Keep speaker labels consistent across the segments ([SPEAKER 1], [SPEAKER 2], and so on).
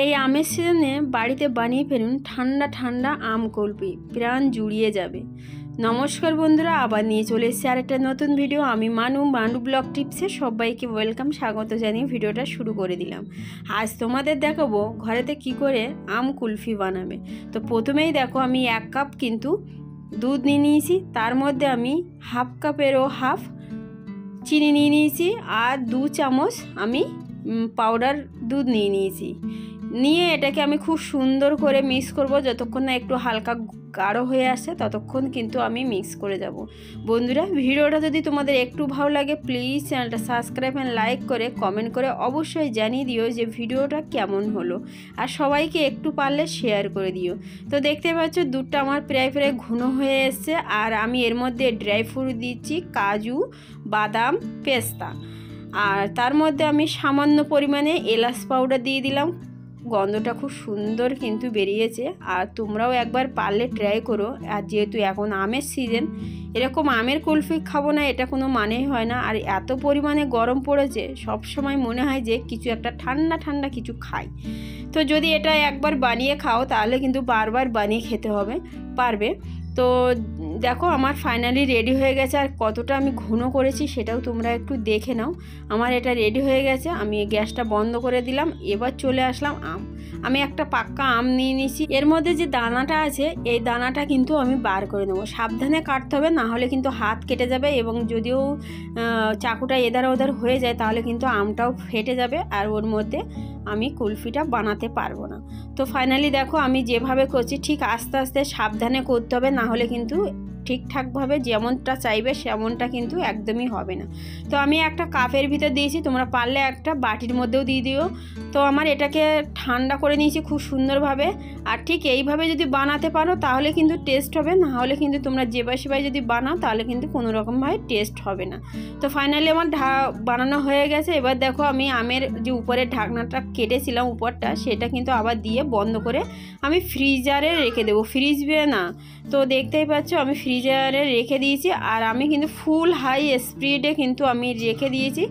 [SPEAKER 1] এই আমের সিজনে বাড়িতে বানিয়ে ফেলুন ঠান্ডা ঠান্ডা আম কুলফি, প্রাণ জুড়িয়ে যাবে। নমস্কার বন্ধুরা, আবার নিয়ে চলে এসেছি আর একটা নতুন ভিডিও। আমি মানু ব্লগ টিপসে সবাইকে ওয়েলকাম, স্বাগত জানিয়ে ভিডিওটা শুরু করে দিলাম। আজ তোমাদের দেখাবো ঘরেতে কি করে আম কুলফি বানাবে। তো প্রথমেই দেখো, আমি 1 কাপ কিন্তু দুধ নিয়ে নিয়েছি, তার মধ্যে আমি হাফ কাপেরও হাফ চিনি নিয়ে নিয়েছি, আর 2 চামচ আমি পাউডার দুধ নিয়ে নিয়েছি। নিয়ে এটাকে আমি খুব সুন্দর করে মিক্স করব, যতক্ষণ না একটু হালকা গাঢ় হয়ে আসে ততক্ষণ কিন্তু আমি মিক্স করে যাব। বন্ধুরা, ভিডিওটা যদি তোমাদের একটু ভালো লাগে প্লিজ চ্যানেলটা সাবস্ক্রাইব অ্যান্ড লাইক করে কমেন্ট করে অবশ্যই জানিয়ে দিও যে ভিডিওটা কেমন হলো, আর সবাইকে একটু পারলে শেয়ার করে দিও। তো দেখতে পাচ্ছ দুধটা আমার প্রায় ঘন হয়ে এসছে, আর আমি এর মধ্যে ড্রাই ফ্রুট দিচ্ছি, কাজু, বাদাম, পেস্তা, আর তার মধ্যে আমি সামান্য পরিমাণে এলাচ পাউডার দিয়ে দিলাম। গন্ধটা খুব সুন্দর কিন্তু বেরিয়েছে, আর তোমরাও একবার পারলে ট্রাই করো। আর যেহেতু এখন আমের সিজন, এরকম আমের কুলফি খাবো না এটা কোনো মানেই হয় না। আর এত পরিমাণে গরম পড়েছে, সব সময় মনে হয় যে কিছু একটা ঠান্ডা ঠান্ডা কিছু খাই। তো যদি এটা একবার বানিয়ে খাও তাহলে কিন্তু বারবার বানিয়ে খেতে পারবে। তো দেখো আমার ফাইনালি রেডি হয়ে গেছে, আর কতটা আমি ঘন করেছি সেটাও তোমরা একটু দেখে নাও। আমার এটা রেডি হয়ে গেছে, আমি গ্যাসটা বন্ধ করে দিলাম। এবার চলে আসলাম আমি একটা পাক্কা আম নিয়ে নিয়েছি। এর মধ্যে যে দানাটা আছে এই দানাটা কিন্তু আমি বার করে নেবো। সাবধানে কাটতে হবে, না হলে কিন্তু হাত কেটে যাবে, এবং যদিও চাকুটা এধার ওধার হয়ে যায় তাহলে কিন্তু আমটাও ফেটে যাবে, আর ওর মধ্যে আমি কুলফিটা বানাতে পারবো না। তো ফাইনালি দেখো আমি যেভাবে করছি ঠিক আস্তে আস্তে সাবধানে করতে হবে, না হলে কিন্তু ঠিকঠাকভাবে যেমনটা চাইবে সেমনটা কিন্তু একদমই হবে না। তো আমি একটা কাপের ভিতর দিয়েছি, তোমরা পারলে একটা বাটির মধ্যেও দিয়ে দিও। তো আমার এটাকে ঠান্ডা করে নিয়েছি খুব সুন্দরভাবে, আর ঠিক এইভাবে যদি বানাতে পারো তাহলে কিন্তু টেস্ট হবে, না হলে কিন্তু তোমরা যেবাই যদি বানাও তাহলে কিন্তু কোনো রকমভাবে টেস্ট হবে না। তো ফাইনালি আমার বানানো হয়ে গেছে। এবার দেখো আমি আমের যে উপরের ঢাকনাটা কেটেছিলাম উপরটা, সেটা কিন্তু আবার দিয়ে বন্ধ করে আমি ফ্রিজারে রেখে দেবো, ফ্রিজে না। তো দেখতেই পাচ্ছ আমি ফ্রিজারে রেখে দিয়েছি, আর আমি কিন্তু ফুল হাই স্পিডে কিন্তু আমি রেখে দিয়েছি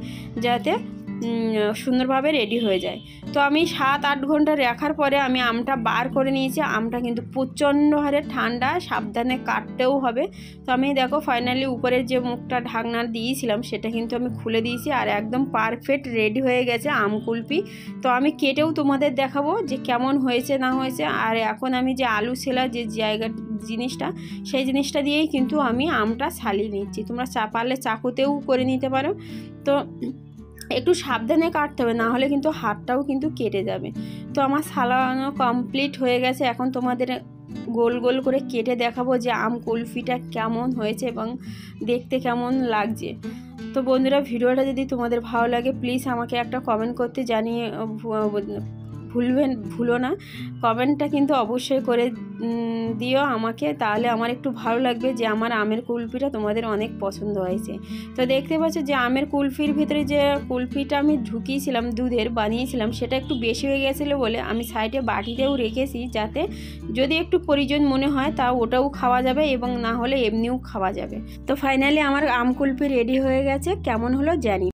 [SPEAKER 1] যাতে সুন্দরভাবে রেডি হয়ে যায়। তো আমি 7-8 ঘন্টা রাখার পরে আমি আমটা বার করে নিয়েছি। আমটা কিন্তু প্রচণ্ড হারে ঠান্ডা, সাবধানে কাটতেও হবে। তো আমি দেখো ফাইনালি উপরের যে মুখটা ঢাকনা দিয়েছিলাম সেটা কিন্তু আমি খুলে দিয়েছি, আর একদম পারফেক্ট রেডি হয়ে গেছে আম কুলফি। তো আমি কেটেও তোমাদের দেখাবো যে কেমন হয়েছে না হয়েছে। আর এখন আমি যে আলু ছেলা যে জিনিসটা, সেই জিনিসটা দিয়েই কিন্তু আমি আমটা ছালিয়ে নিচ্ছি। তোমরা পারলে চাকুতেও করে নিতে পারো। তো একটু সাবধানে কাটতে হবে, না হলে কিন্তু হাতটাও কিন্তু কেটে যাবে। তো আমার ছালানো কমপ্লিট হয়ে গেছে। এখন তোমাদের গোল গোল করে কেটে দেখাবো যে আম কুলফিটা কেমন হয়েছে এবং দেখতে কেমন লাগছে। তো বন্ধুরা, ভিডিওটা যদি তোমাদের ভালো লাগে প্লিজ আমাকে একটা কমেন্ট করতে জানিয়ে ভুলো না। কমেন্টটা কিন্তু অবশ্যই করে দিও আমাকে, তাহলে আমার একটু ভালো লাগবে যে আমার আমের কুলফিটা তোমাদের অনেক পছন্দ হয়েছে। তো দেখতে পাচ্ছ যে আমের কুলফির ভিতরে যে কুলফিটা আমি ঢুকিয়েছিলাম দুধের বানিয়েছিলাম, সেটা একটু বেশি হয়ে গেছিলো বলে আমি সাইডে বাটিতেও রেখেছি, যাতে যদি একটু প্রয়োজন মনে হয় তা ওটাও খাওয়া যাবে, এবং না হলে এমনিও খাওয়া যাবে। তো ফাইনালি আমার আম কুলফি রেডি হয়ে গেছে, কেমন হলো জানি।